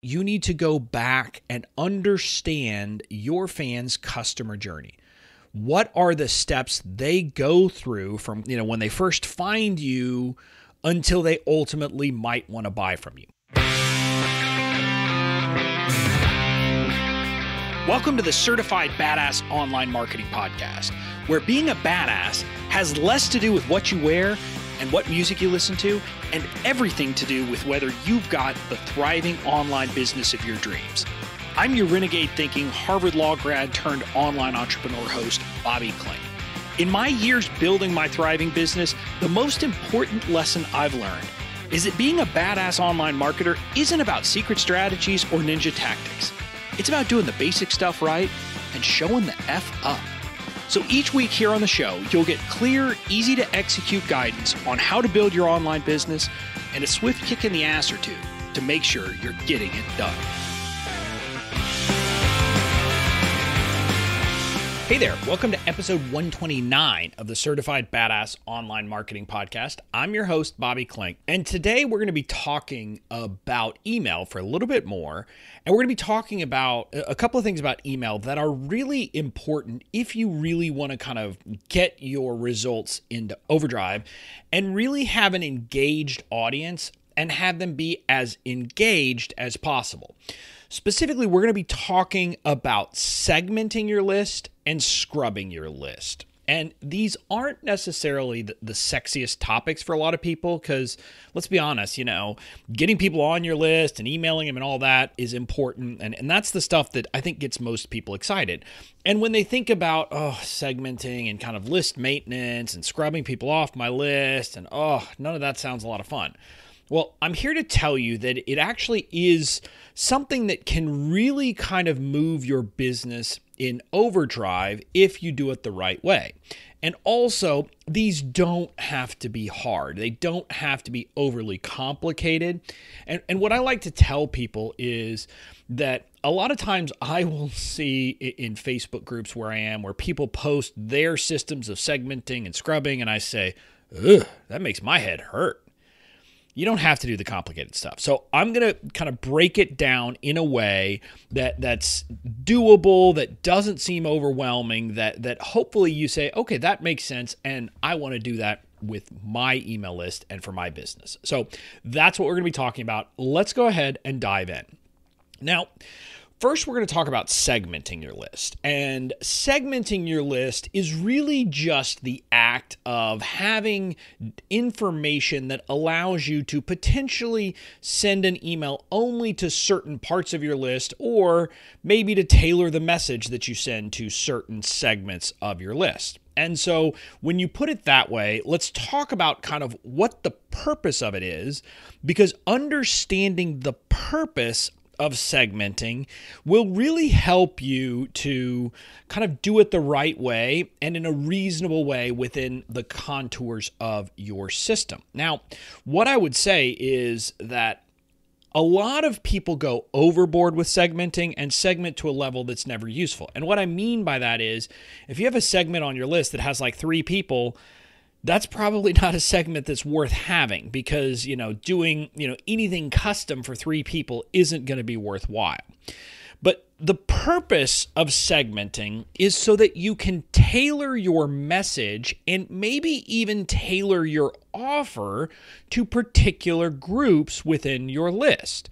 you need to go back and understand your fans' customer journey. What are the steps they go through from, when they first find you until they ultimately might want to buy from you? Welcome to the Certified Badass Online Marketing Podcast, where being a badass has less to do with what you wear and what music you listen to, and everything to do with whether you've got the thriving online business of your dreams. I'm your renegade thinking Harvard Law grad turned online entrepreneur host, Bobby Klink. In my years building my thriving business, the most important lesson I've learned is that being a badass online marketer isn't about secret strategies or ninja tactics. It's about doing the basic stuff right and showing the F up. So each week here on the show, you'll get clear, easy to execute guidance on how to build your online business and a swift kick in the ass or two to make sure you're getting it done. Hey there, welcome to episode 129 of the Certified Badass Online Marketing Podcast. I'm your host, Bobby Klink, and today we're going to be talking about email for a little bit more, and we're going to be talking about a couple of things about email that are really important if you really want to kind of get your results into overdrive and really have an engaged audience and have them be as engaged as possible. Specifically, we're going to be talking about segmenting your list and scrubbing your list. And these aren't necessarily the sexiest topics for a lot of people because, let's be honest, getting people on your list and emailing them and all that is important. And that's the stuff that I think gets most people excited. And when they think about, segmenting and kind of list maintenance and scrubbing people off my list and, none of that sounds a lot of fun. Well, I'm here to tell you that it actually is something that can really kind of move your business in overdrive if you do it the right way. And also, these don't have to be hard. They don't have to be overly complicated. And what I like to tell people is that a lot of times I will see in Facebook groups where I am, where people post their systems of segmenting and scrubbing, and I say, ugh, that makes my head hurt. You don't have to do the complicated stuff. So I'm going to kind of break it down in a way that's doable, that doesn't seem overwhelming, that hopefully you say, okay, that makes sense, and I want to do that with my email list and for my business. So that's what we're going to be talking about. Let's go ahead and dive in. Now, first, we're going to talk about segmenting your list. And segmenting your list is really just the act of having information that allows you to potentially send an email only to certain parts of your list, or maybe to tailor the message that you send to certain segments of your list. And so when you put it that way, let's talk about kind of what the purpose of it is, because understanding the purpose of segmenting will really help you to kind of do it the right way and in a reasonable way within the contours of your system. Now, what I would say is that a lot of people go overboard with segmenting and segment to a level that's never useful. And what I mean by that is, if you have a segment on your list that has like 3 people, that's probably not a segment that's worth having because, doing, anything custom for 3 people isn't going to be worthwhile. But the purpose of segmenting is so that you can tailor your message and maybe even tailor your offer to particular groups within your list.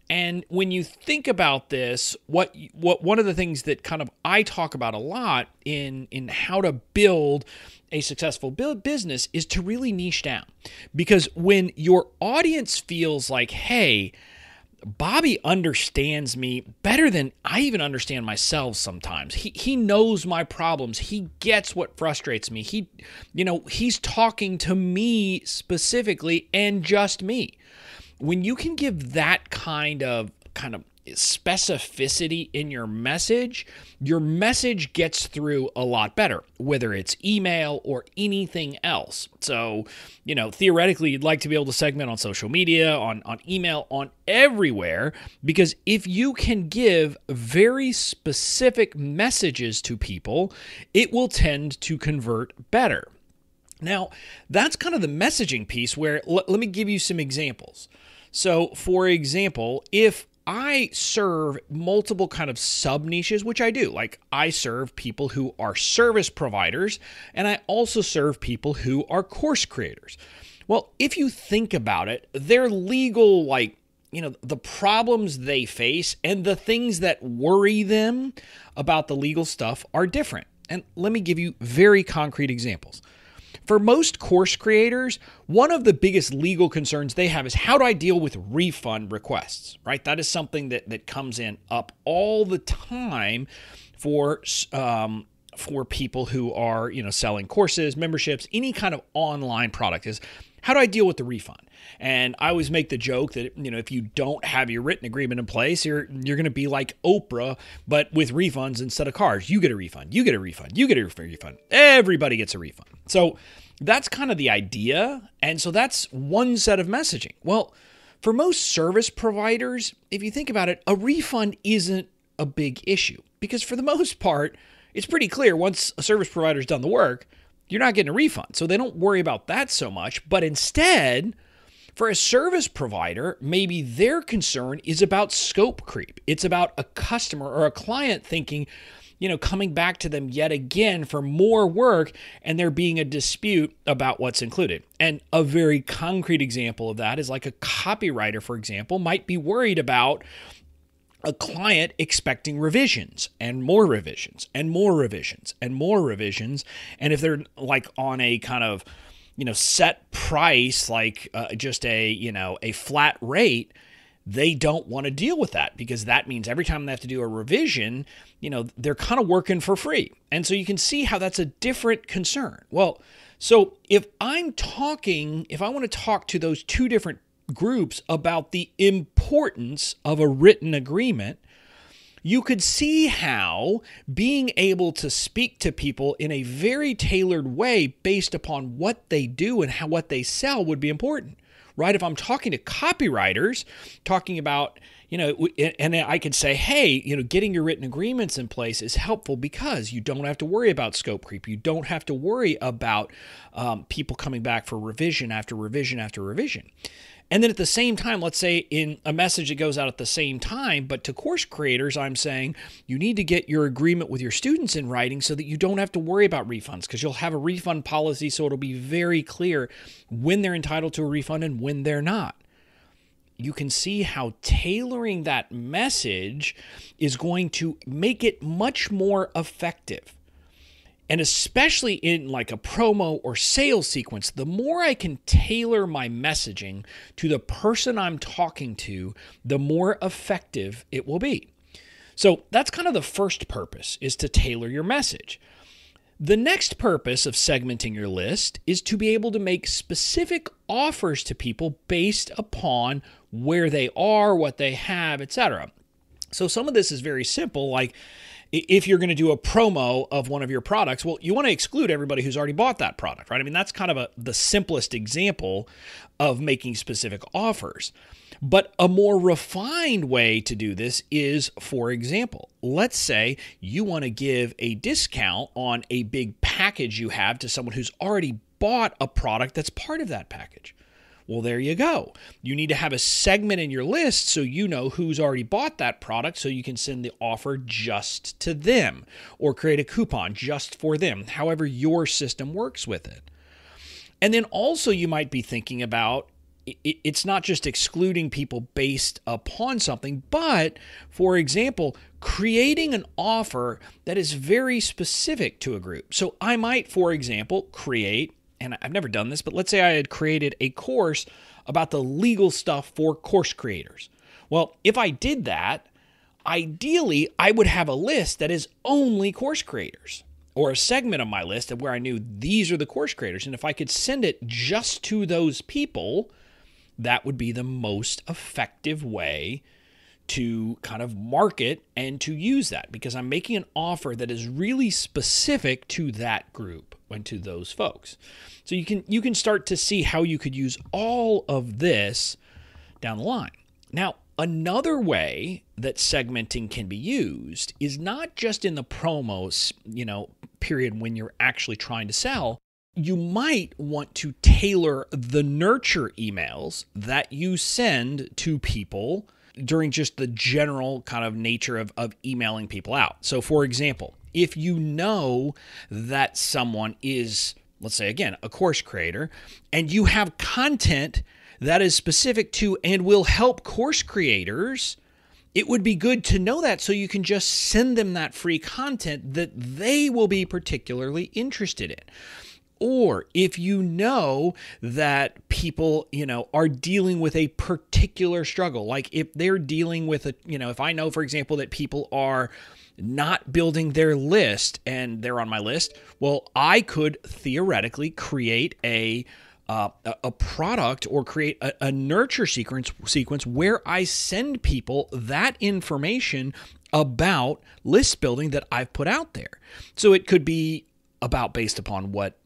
And when you think about this, what one of the things that kind of I talk about a lot in how to build a successful business is to really niche down. Because when your audience feels like, hey, Bobby understands me better than I even understand myself sometimes. He knows my problems. He gets what frustrates me. He's talking to me specifically and just me. When you can give that kind of specificity in your message gets through a lot better, whether it's email or anything else. So, theoretically, you'd like to be able to segment on social media, on email, on everywhere, because if you can give very specific messages to people, it will tend to convert better. Now, that's kind of the messaging piece where let me give you some examples. So, for example, if I serve multiple kind of sub niches, which I do. Like I serve people who are service providers, and I also serve people who are course creators. Well, if you think about it, their legal, the problems they face and the things that worry them about the legal stuff are different. And let me give you very concrete examples. For most course creators, one of the biggest legal concerns they have is how do I deal with refund requests, right? That is something that comes in up all the time for people who are, selling courses, memberships, any kind of online product is how do I deal with the refund? And I always make the joke that, if you don't have your written agreement in place, you're going to be like Oprah, but with refunds instead of cars. You get a refund, you get a refund, you get a refund. Everybody gets a refund. So that's kind of the idea. And so that's one set of messaging. Well, for most service providers, if you think about it, a refund isn't a big issue because for the most part, it's pretty clear once a service provider's done the work, you're not getting a refund. So they don't worry about that so much. But instead, for a service provider, maybe their concern is about scope creep. It's about a customer or a client thinking, coming back to them yet again for more work and there being a dispute about what's included. And a very concrete example of that is like a copywriter, for example, might be worried about a client expecting revisions and more revisions and more revisions and more revisions. And if they're like on a kind of, set price, like just a flat rate, they don't want to deal with that because that means every time they have to do a revision, they're kind of working for free. And so you can see how that's a different concern. Well, so if I want to talk to those two different groups about the importance of a written agreement, you could see how being able to speak to people in a very tailored way based upon what they do and what they sell would be important, right? If I'm talking to copywriters, talking about, and I could say, hey, getting your written agreements in place is helpful because you don't have to worry about scope creep. You don't have to worry about people coming back for revision after revision after revision. And then at the same time, let's say in a message that goes out at the same time, but to course creators, I'm saying you need to get your agreement with your students in writing so that you don't have to worry about refunds because you'll have a refund policy. So it'll be very clear when they're entitled to a refund and when they're not. You can see how tailoring that message is going to make it much more effective. And especially in like a promo or sales sequence, the more I can tailor my messaging to the person I'm talking to, the more effective it will be. So that's kind of the first purpose, is to tailor your message. The next purpose of segmenting your list is to be able to make specific offers to people based upon where they are, what they have, etc. So some of this is very simple, like if you're going to do a promo of one of your products, well, you want to exclude everybody who's already bought that product, right? I mean, that's kind of the simplest example of making specific offers. But a more refined way to do this is, for example, let's say you want to give a discount on a big package you have to someone who's already bought a product that's part of that package. Well, there you go. You need to have a segment in your list so you know who's already bought that product so you can send the offer just to them or create a coupon just for them, however your system works with it. And then also you might be thinking about it's not just excluding people based upon something, but, for example, creating an offer that is very specific to a group. So I might, for example, create, and I've never done this, but let's say I had created a course about the legal stuff for course creators. Well, if I did that, ideally, I would have a list that is only course creators, or a segment of my list of where I knew these are the course creators. And if I could send it just to those people, that would be the most effective way to kind of market and to use that, because I'm making an offer that is really specific to that group and to those folks. So you can start to see how you could use all of this down the line. Now, another way that segmenting can be used is not just in the promos, period when you're actually trying to sell. You might want to tailor the nurture emails that you send to people during just the general kind of nature of emailing people out. So for example, if you know that someone is, let's say again, a course creator, and you have content that is specific to and will help course creators, it would be good to know that so you can just send them that free content that they will be particularly interested in. Or if you know that people, are dealing with a particular struggle, like if they're dealing with if I know, for example, that people are not building their list and they're on my list, well, I could theoretically create a product or create a nurture sequence where I send people that information about list building that I've put out there. So it could be based upon what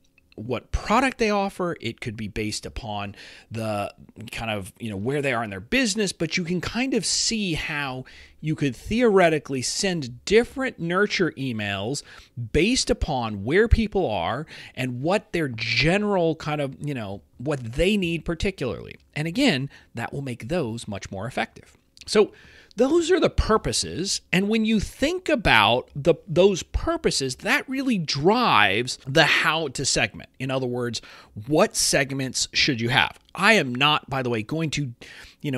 product they offer. It could be based upon the kind of, where they are in their business, but you can kind of see how you could theoretically send different nurture emails based upon where people are and what their general kind of, what they need particularly. And again, that will make those much more effective. So those are the purposes. And when you think about those purposes, that really drives the how to segment. In other words, what segments should you have? I am not, by the way, going to,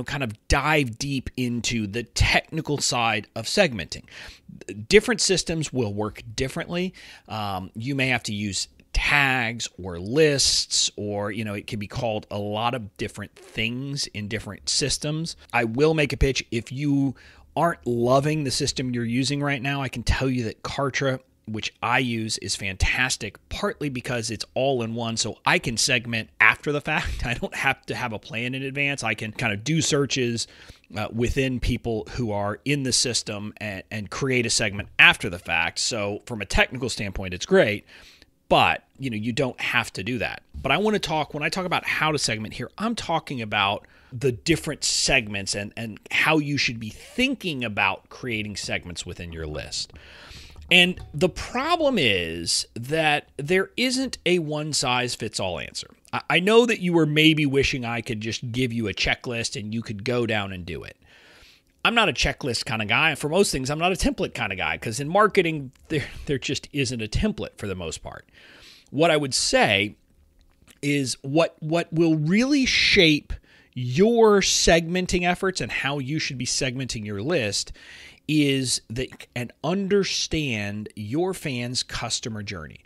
kind of dive deep into the technical side of segmenting. Different systems will work differently. You may have to use tags or lists, or, it can be called a lot of different things in different systems. I will make a pitch. If you aren't loving the system you're using right now, I can tell you that Kartra, which I use, is fantastic, partly because it's all in one. So I can segment after the fact. I don't have to have a plan in advance. I can kind of do searches within people who are in the system and create a segment after the fact. So from a technical standpoint, it's great. But, you don't have to do that. But I want to talk, when I talk about how to segment here, I'm talking about the different segments and how you should be thinking about creating segments within your list. And the problem is that there isn't a one-size-fits-all answer. I know that you were maybe wishing I could just give you a checklist and you could go down and do it. I'm not a checklist kind of guy. For most things, I'm not a template kind of guy, because in marketing, there just isn't a template for the most part. What I would say is what will really shape your segmenting efforts and how you should be segmenting your list is and understand your fans' customer journey.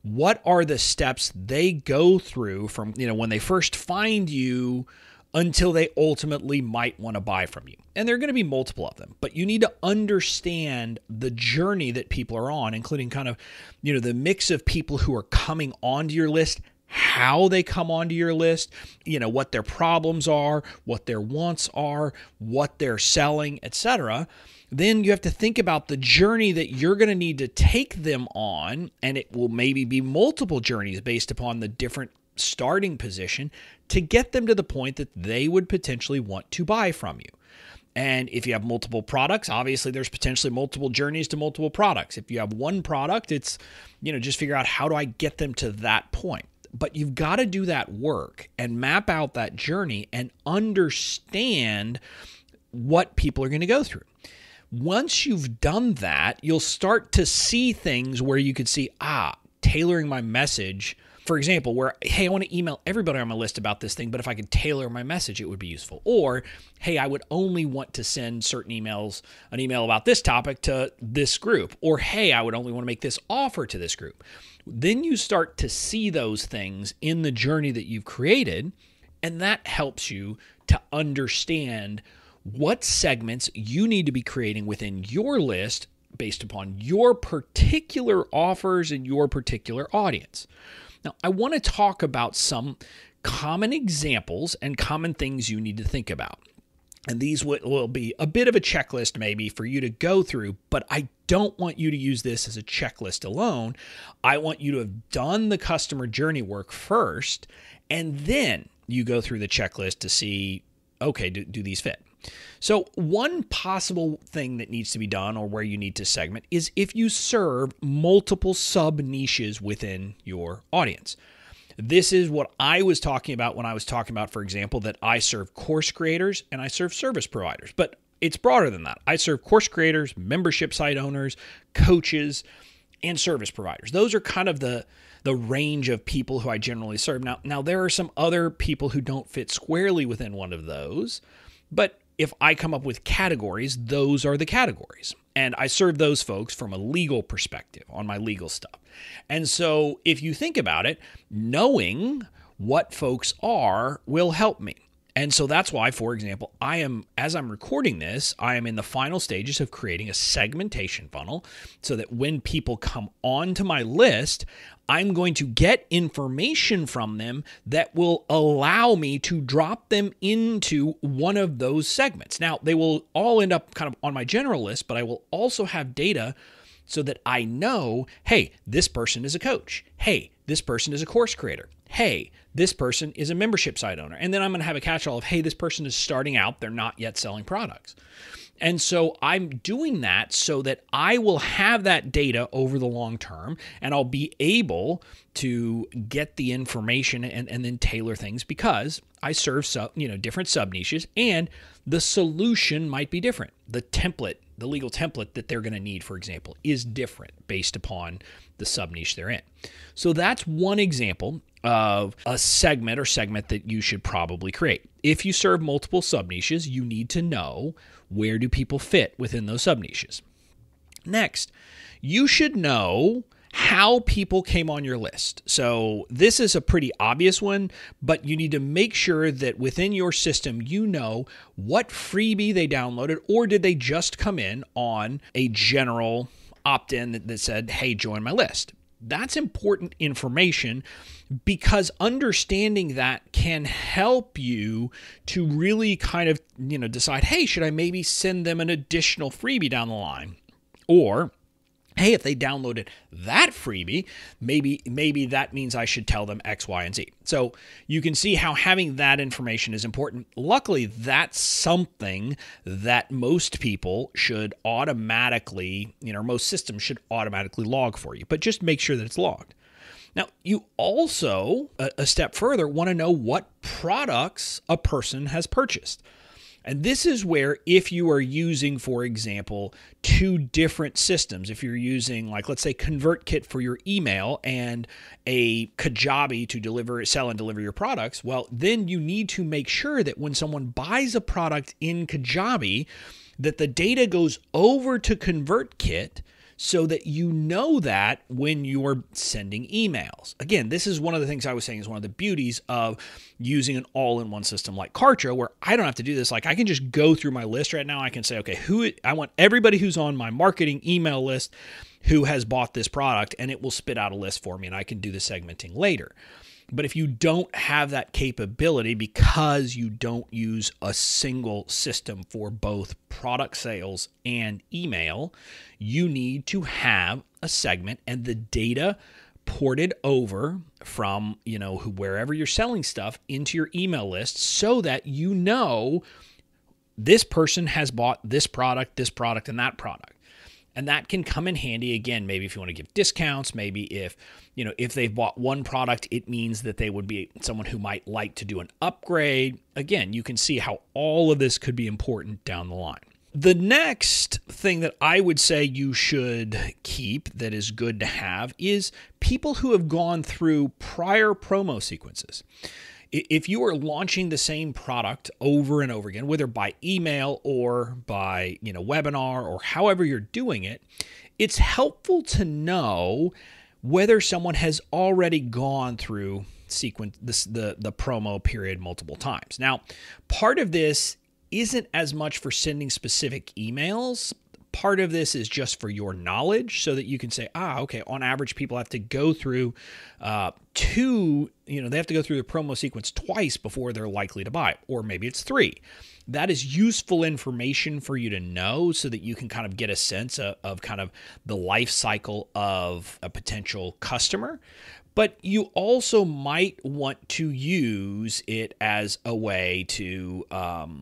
What are the steps they go through from, when they first find you until they ultimately might want to buy from you? And there are going to be multiple of them, but you need to understand the journey that people are on, including kind of, the mix of people who are coming onto your list, how they come onto your list, what their problems are, what their wants are, what they're selling, etc. Then you have to think about the journey that you're going to need to take them on, and it will maybe be multiple journeys based upon the different starting position to get them to the point that they would potentially want to buy from you. And if you have multiple products, obviously there's potentially multiple journeys to multiple products. If you have one product, it's, just figure out, how do I get them to that point? But you've got to do that work and map out that journey and understand what people are going to go through. Once you've done that, you'll start to see things where you could see, tailoring my message. For example, where, hey, I want to email everybody on my list about this thing, but if I could tailor my message, it would be useful. Or, hey, I would only want to send certain emails, an email about this topic to this group. Or, hey, I would only want to make this offer to this group. Then you start to see those things in the journey that you've created, and that helps you to understand what segments you need to be creating within your list based upon your particular offers and your particular audience. Now, I want to talk about some common examples and common things you need to think about. And these will be a bit of a checklist maybe for you to go through, but I don't want you to use this as a checklist alone. I want you to have done the customer journey work first, and then you go through the checklist to see, okay, do these fit? So one possible thing that needs to be done, or where you need to segment, is if you serve multiple sub-niches within your audience. This is what I was talking about when I was talking about, for example, that I serve course creators and I serve service providers. But it's broader than that. I serve course creators, membership site owners, coaches, and service providers. Those are kind of the range of people who I generally serve. Now there are some other people who don't fit squarely within one of those, but if I come up with categories, those are the categories. And I serve those folks from a legal perspective on my legal stuff. And so if you think about it, knowing what folks are will help me. And so that's why, for example, as I'm recording this, I am in the final stages of creating a segmentation funnel so that when people come onto my list, I'm going to get information from them that will allow me to drop them into one of those segments. Now, they will all end up kind of on my general list, but I will also have data so that I know, hey, this person is a coach. Hey, this person is a course creator. Hey, this person is a membership site owner. And then I'm going to have a catch-all of, hey, this person is starting out. They're not yet selling products. And so I'm doing that so that I will have that data over the long term, and I'll be able to get the information and then tailor things because I serve different sub-niches, and the solution might be different. The legal template that they're going to need, for example, is different based upon the sub-niche they're in. So that's one example of a segment that you should probably create. If you serve multiple sub-niches, you need to know where do people fit within those sub-niches. Next, you should know how people came on your list. So this is a pretty obvious one, but you need to make sure that within your system, you know what freebie they downloaded, or did they just come in on a general opt-in that said, hey, join my list. That's important information because understanding that can help you to really kind of, decide, hey, should I maybe send them an additional freebie down the line? Or, hey, if they downloaded that freebie, maybe that means I should tell them X, Y, and Z. So you can see how having that information is important. Luckily, that's something that most people should automatically, most systems should automatically log for you, but just make sure that it's logged. Now, you also, a step further, want to know what products a person has purchased. And this is where if you are using, for example, two different systems, if you're using, let's say ConvertKit for your email and a Kajabi to sell and deliver your products, well, then you need to make sure that when someone buys a product in Kajabi, that the data goes over to ConvertKit so that you know that when you're sending emails. Again, this is one of the things I was saying is one of the beauties of using an all-in-one system like Kartra, where I don't have to do this. I can just go through my list right now. I can say, okay, I want everybody who's on my marketing email list who has bought this product, and it will spit out a list for me, and I can do the segmenting later. But if you don't have that capability because you don't use a single system for both product sales and email, you need to have a segment and the data ported over from, wherever you're selling stuff into your email list so that this person has bought this product, and that product. And that can come in handy, again, maybe if you want to give discounts, maybe if they've bought one product, it means that they would be someone who might like to do an upgrade. Again, you can see how all of this could be important down the line. The next thing that I would say you should keep that is good to have is people who have gone through prior promo sequences. If you are launching the same product over and over again, whether by email or by webinar or however you're doing it, it's helpful to know whether someone has already gone through the promo period multiple times. Now, part of this isn't as much for sending specific emails. Part of this is just for your knowledge so that you can say, okay, on average, people have to go through they have to go through the promo sequence twice before they're likely to buy, or maybe it's 3. That is useful information for you to know so that you can kind of get a sense of kind of the life cycle of a potential customer. But you also might want to use it as a way to tailor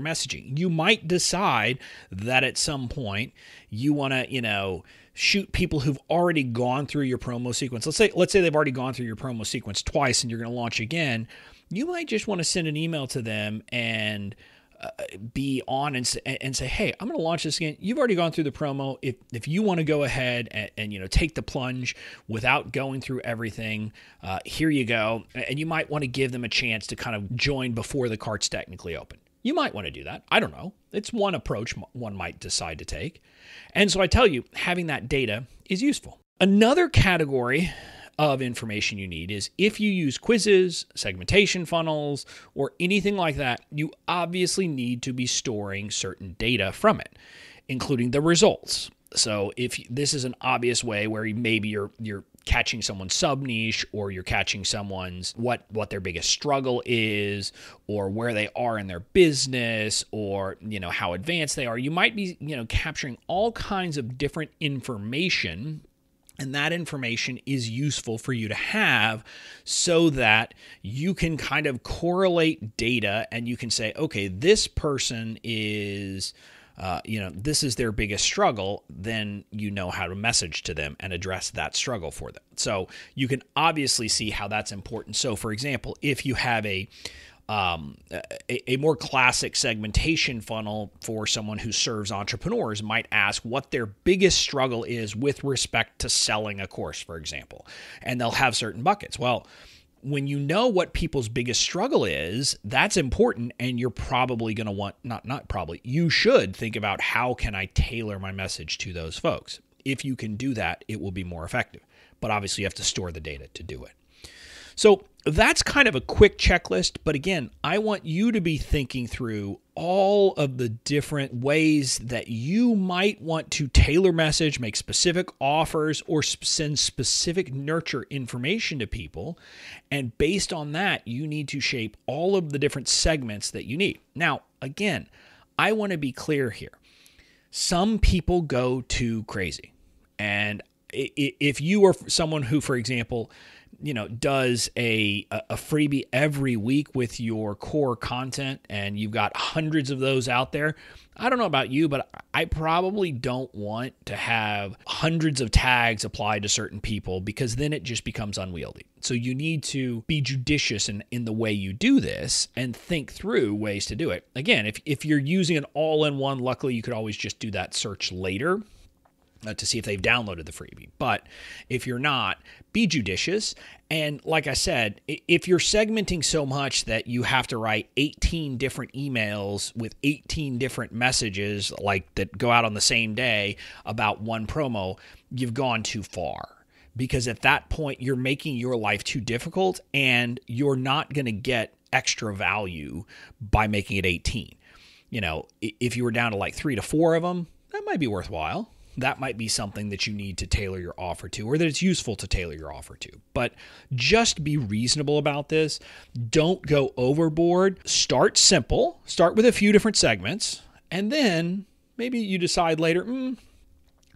messaging. You might decide that at some point you want to, shoot people who've already gone through your promo sequence. Let's say they've already gone through your promo sequence twice and you're going to launch again. You might just want to send an email to them and be on and say, hey, I'm going to launch this again. You've already gone through the promo. If you want to go ahead and take the plunge without going through everything, here you go. And you might want to give them a chance to kind of join before the cart's technically open. You might want to do that. I don't know. It's one approach one might decide to take. And so I tell you, having that data is useful. Another category of information you need is if you use quizzes, segmentation funnels, or anything like that, you obviously need to be storing certain data from it, including the results. So if this is an obvious way where maybe you're catching someone's sub niche, or you're catching someone's what their biggest struggle is, or where they are in their business, or how advanced they are, you might be capturing all kinds of different information. And that information is useful for you to have so that you can kind of correlate data and you can say, okay, this person is, this is their biggest struggle. Then you know how to message to them and address that struggle for them. So you can obviously see how that's important. So for example, if you have a more classic segmentation funnel for someone who serves entrepreneurs might ask what their biggest struggle is with respect to selling a course, for example, and they'll have certain buckets. Well, when you know what people's biggest struggle is, that's important, and you're probably going to want, not probably, you should think about how can I tailor my message to those folks. If you can do that, it will be more effective, but obviously you have to store the data to do it. So that's kind of a quick checklist, but again, I want you to be thinking through all of the different ways that you might want to tailor message, make specific offers, or send specific nurture information to people. And based on that, you need to shape all of the different segments that you need. Now, again, I want to be clear here. Some people go too crazy. And if you are someone who, for example, does a freebie every week with your core content, and you've got hundreds of those out there, I don't know about you, but I probably don't want to have hundreds of tags applied to certain people, because then it just becomes unwieldy. So you need to be judicious in the way you do this and think through ways to do it. Again, if you're using an all-in-one, luckily you could always just do that search later to see if they've downloaded the freebie. But if you're not, be judicious. And like I said, if you're segmenting so much that you have to write 18 different emails with 18 different messages like that go out on the same day about one promo, you've gone too far. Because at that point, you're making your life too difficult, and you're not going to get extra value by making it 18. If you were down to like 3 to 4 of them, that might be worthwhile. That might be something that you need to tailor your offer to, or that it's useful to tailor your offer to. But just be reasonable about this. Don't go overboard. Start simple. Start with a few different segments. And then maybe you decide later,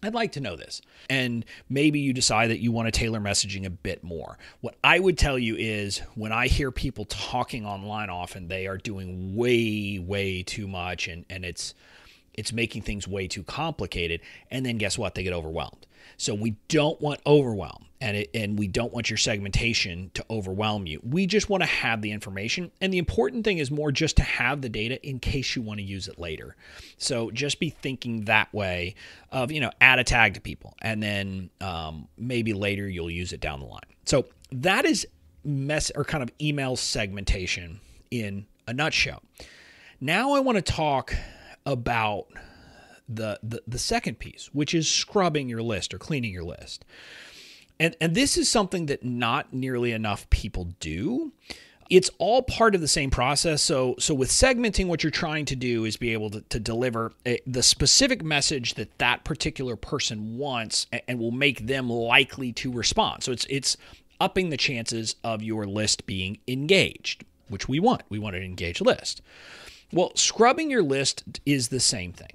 I'd like to know this. And maybe you decide that you want to tailor messaging a bit more. What I would tell you is when I hear people talking online often, they are doing way, way too much, and it's making things way too complicated. And then guess what? They get overwhelmed. So we don't want overwhelm, and we don't want your segmentation to overwhelm you. We just want to have the information. And the important thing is more just to have the data in case you want to use it later. So just be thinking that way of, add a tag to people, and then maybe later you'll use it down the line. So that is kind of email segmentation in a nutshell. Now I want to talk about the second piece, which is scrubbing your list or cleaning your list. And this is something that not nearly enough people do. It's all part of the same process. So with segmenting, what you're trying to do is be able to deliver the specific message that particular person wants and will make them likely to respond. So it's upping the chances of your list being engaged, which we want. We want an engaged list. Well, scrubbing your list is the same thing.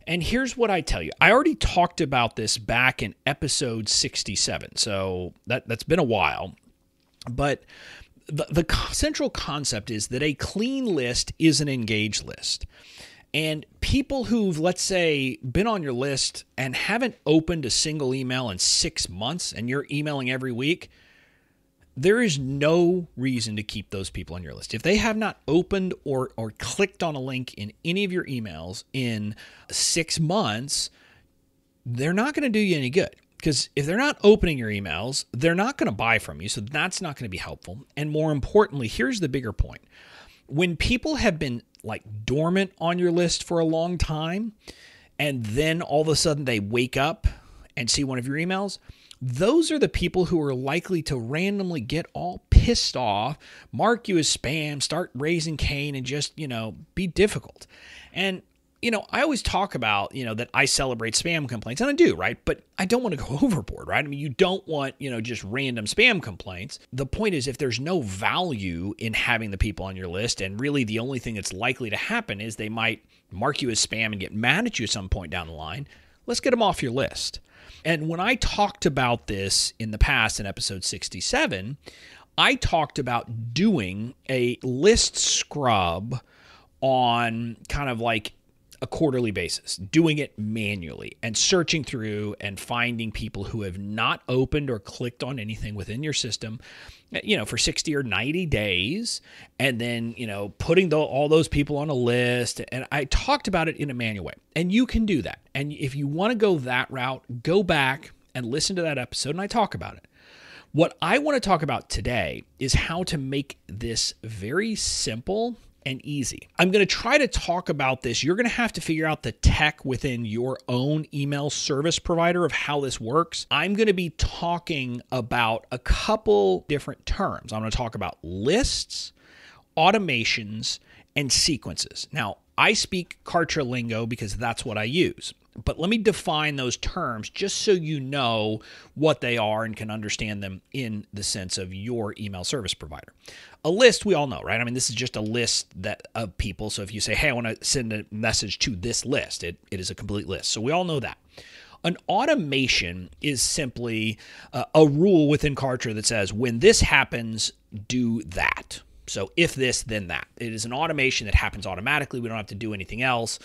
And here's what I tell you. I already talked about this back in episode 67, so that's been a while. But the central concept is that a clean list is an engaged list. And people who've, let's say, been on your list and haven't opened a single email in 6 months, and you're emailing every week, there is no reason to keep those people on your list. If they have not opened or clicked on a link in any of your emails in 6 months, they're not going to do you any good. Because if they're not opening your emails, they're not going to buy from you. So that's not going to be helpful. And more importantly, here's the bigger point. When people have been like dormant on your list for a long time, and then all of a sudden they wake up and see one of your emails, those are the people who are likely to randomly get all pissed off, mark you as spam, start raising Cain, and just, be difficult. And I always talk about, that I celebrate spam complaints, and I do, right? But I don't want to go overboard, right? I mean, you don't want, just random spam complaints. The point is, if there's no value in having the people on your list, and really the only thing that's likely to happen is they might mark you as spam and get mad at you at some point down the line, let's get them off your list. And when I talked about this in the past in episode 67, I talked about doing a list scrub on kind of like a quarterly basis, doing it manually and searching through and finding people who have not opened or clicked on anything within your system, for 60 or 90 days, and then, putting all those people on a list. And I talked about it in a manual way, and you can do that. And if you want to go that route, go back and listen to that episode, and I talk about it. What I want to talk about today is how to make this very simple and easy. I'm going to try to talk about this. You're going to have to figure out the tech within your own email service provider of how this works. I'm going to be talking about a couple different terms. I'm going to talk about lists, automations, and sequences. Now, I speak Kartra lingo because that's what I use. But let me define those terms just so you know what they are and can understand them in the sense of your email service provider. A list, we all know, right? I mean, this is just a list of people. So if you say, hey, I want to send a message to this list, it is a complete list. So we all know that. An automation is simply a rule within Kartra that says, when this happens, do that. So if this, then that. It is an automation that happens automatically. We don't have to do anything else.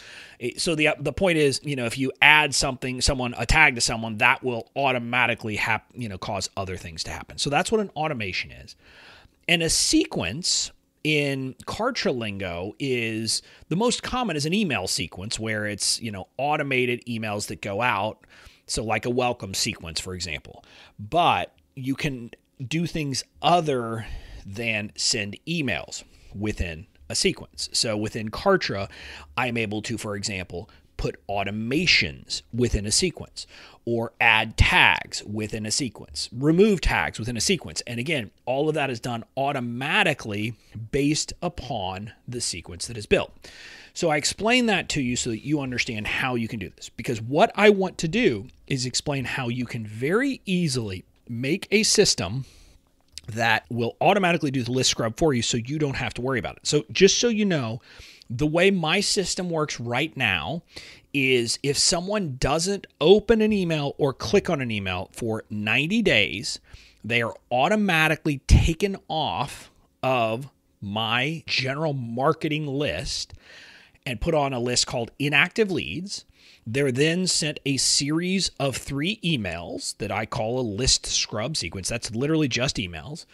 So the point is, if you add a tag to someone, that will automatically cause other things to happen. So that's what an automation is. And a sequence in Kartra lingo is the most common is an email sequence where it's, automated emails that go out. So like a welcome sequence, for example. But you can do things other than send emails within a sequence. So within Kartra, I'm able to, for example, put automations within a sequence or add tags within a sequence, remove tags within a sequence. And again, all of that is done automatically based upon the sequence that is built. So I explain that to you so that you understand how you can do this, because what I want to do is explain how you can very easily make a system that will automatically do the list scrub for you so you don't have to worry about it. So just so you know, the way my system works right now is if someone doesn't open an email or click on an email for 90 days, they are automatically taken off of my general marketing list and put on a list called inactive leads. They're then sent a series of 3 emails that I call a list scrub sequence. That's literally just emails,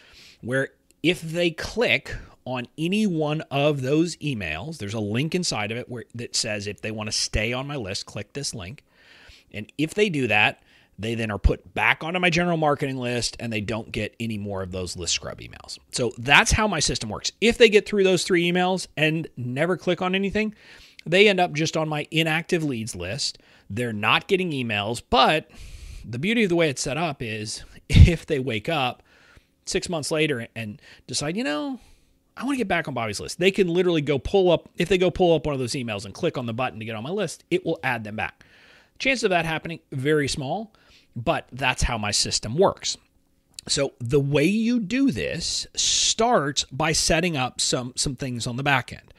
where if they click on any one of those emails, there's a link inside of it that says if they want to stay on my list, click this link. And if they do that, they then are put back onto my general marketing list and they don't get any more of those list scrub emails. So that's how my system works. If they get through those 3 emails and never click on anything, they end up just on my inactive leads list. They're not getting emails, but the beauty of the way it's set up is if they wake up 6 months later and decide, I want to get back on Bobby's list, they can literally if they go pull up one of those emails and click on the button to get on my list, it will add them back. Chances of that happening, very small, but that's how my system works. So the way you do this starts by setting up some things on the back end.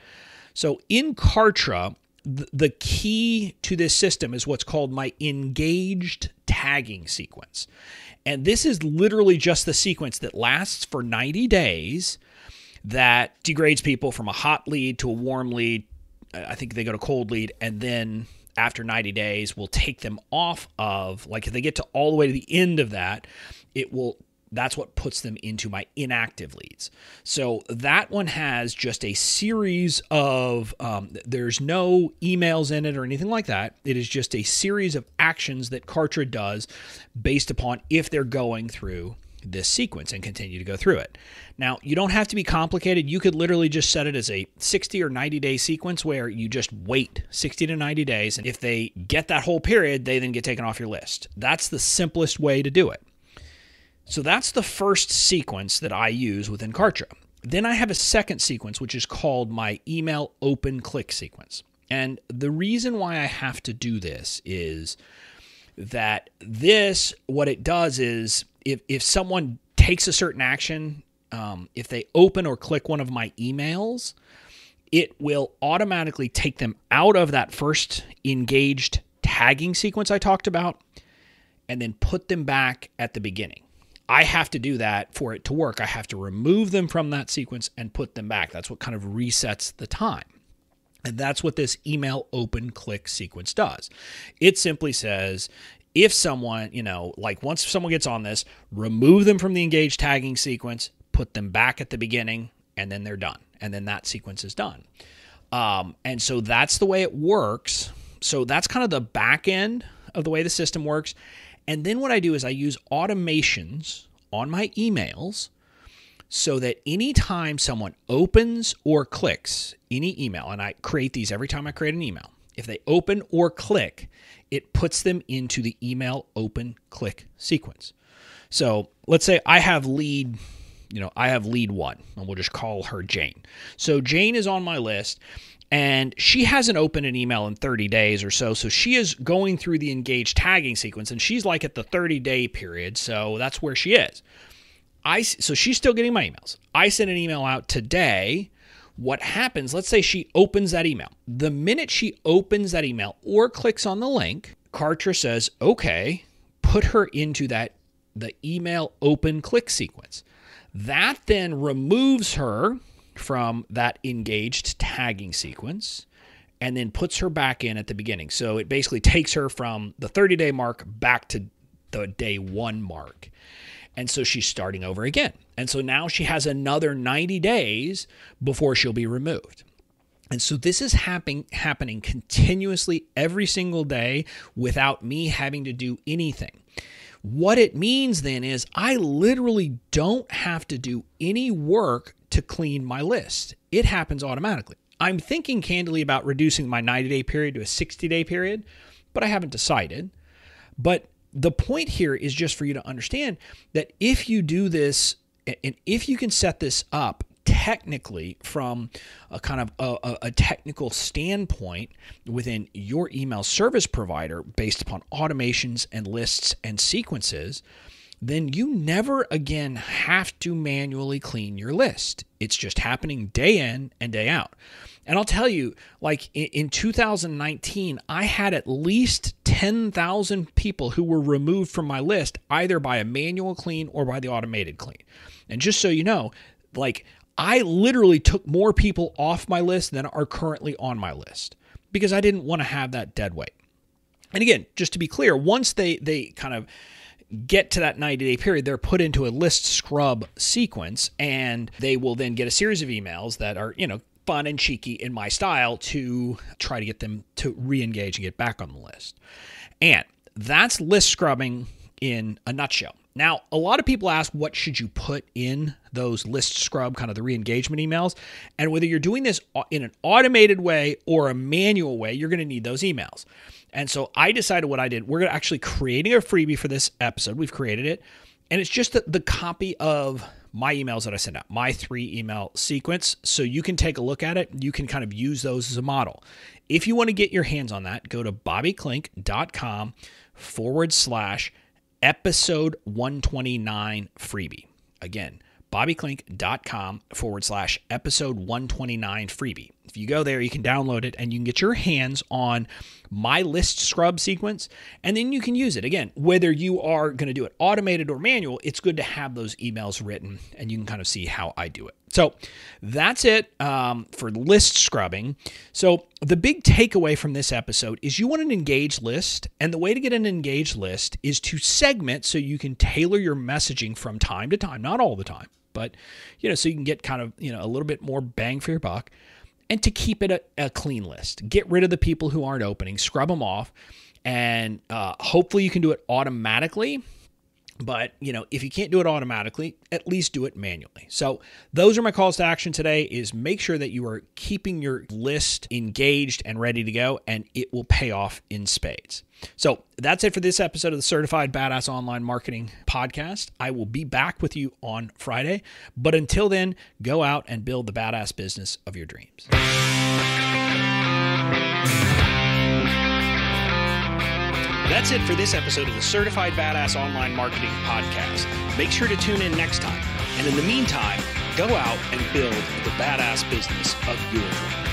So in Kartra, the key to this system is what's called my engaged tagging sequence. And this is literally just the sequence that lasts for 90 days that degrades people from a hot lead to a warm lead. I think they go to cold lead, and then after 90 days, we'll take them off of, like if they get to all the way to the end of that, it will that's what puts them into my inactive leads. So that one has just a series of, there's no emails in it or anything like that. It is just a series of actions that Kartra does based upon if they're going through this sequence and continue to go through it. Now, you don't have to be complicated. You could literally just set it as a 60 or 90 day sequence where you just wait 60 to 90 days. And if they get that whole period, they then get taken off your list. That's the simplest way to do it. So that's the first sequence that I use within Kartra. Then I have a second sequence, which is called my email open click sequence. And the reason why I have to do this is that what it does is if someone takes a certain action, if they open or click one of my emails, it will automatically take them out of that first engaged tagging sequence I talked about and then put them back at the beginning. I have to do that for it to work. I have to remove them from that sequence and put them back. That's what kind of resets the time. And that's what this email open click sequence does. It simply says, if someone, once someone gets on this, remove them from the engaged tagging sequence, put them back at the beginning, and then they're done. And then that sequence is done. And so that's the way it works. So that's kind of the back end of the way the system works. And then what I do is I use automations on my emails so that anytime someone opens or clicks any email, and I create these every time I create an email, if they open or click, it puts them into the email open click sequence. So let's say I have lead 1, and we'll just call her Jane. So Jane is on my list, and she hasn't opened an email in 30 days or so. So she is going through the engaged tagging sequence, and she's like at the 30-day period. So that's where she is. So she's still getting my emails. I sent an email out today. What happens, let's say she opens that email. The minute she opens that email or clicks on the link, Kartra says, okay, put her into the email open click sequence. That then removes her from that engaged tagging sequence and then puts her back in at the beginning. So it basically takes her from the 30-day mark back to the day 1 mark. And so she's starting over again. And so now she has another 90 days before she'll be removed. And so this is happening continuously every single day without me having to do anything. What it means then is I literally don't have to do any work to clean my list. It happens automatically. I'm thinking candidly about reducing my 90-day period to a 60-day period, but I haven't decided. But the point here is just for you to understand that if you do this and if you can set this up technically from a kind of a technical standpoint within your email service provider based upon automations and lists and sequences, then you never again have to manually clean your list. It's just happening day in and day out. And I'll tell you, like in 2019, I had at least 10,000 people who were removed from my list, either by a manual clean or by the automated clean. And just so you know, like I literally took more people off my list than are currently on my list because I didn't want to have that dead weight. And again, just to be clear, once they kind of get to that 90-day period, they're put into a list scrub sequence, and they will then get a series of emails that are, fun and cheeky in my style to try to get them to re-engage and get back on the list. And that's list scrubbing in a nutshell. Now, a lot of people ask, what should you put in those list scrub, kind of the re-engagement emails? And whether you're doing this in an automated way or a manual way, you're going to need those emails. And so I decided what I did. We're actually creating a freebie for this episode. We've created it. And it's just the copy of my emails that I send out, my 3 email sequence. So you can take a look at it. You can kind of use those as a model. If you want to get your hands on that, go to bobbyklink.com/episode 129 freebie. Again, bobbyklink.com/episode 129 freebie. If you go there, you can download it and you can get your hands on my list scrub sequence, and then you can use it. Again, whether you are going to do it automated or manual, it's good to have those emails written, and you can kind of see how I do it. So that's it for list scrubbing. So the big takeaway from this episode is you want an engaged list, and the way to get an engaged list is to segment so you can tailor your messaging from time to time, not all the time, but so you can get kind of a little bit more bang for your buck, and to keep it a clean list. Get rid of the people who aren't opening, scrub them off, and hopefully you can do it automatically. But, if you can't do it automatically, at least do it manually. So those are my calls to action today, is make sure that you are keeping your list engaged and ready to go, and it will pay off in spades. So that's it for this episode of the Certified Badass Online Marketing Podcast. I will be back with you on Friday. But until then, go out and build the badass business of your dreams. That's it for this episode of the Certified Badass Online Marketing Podcast. Make sure to tune in next time. And in the meantime, go out and build the badass business of your dreams.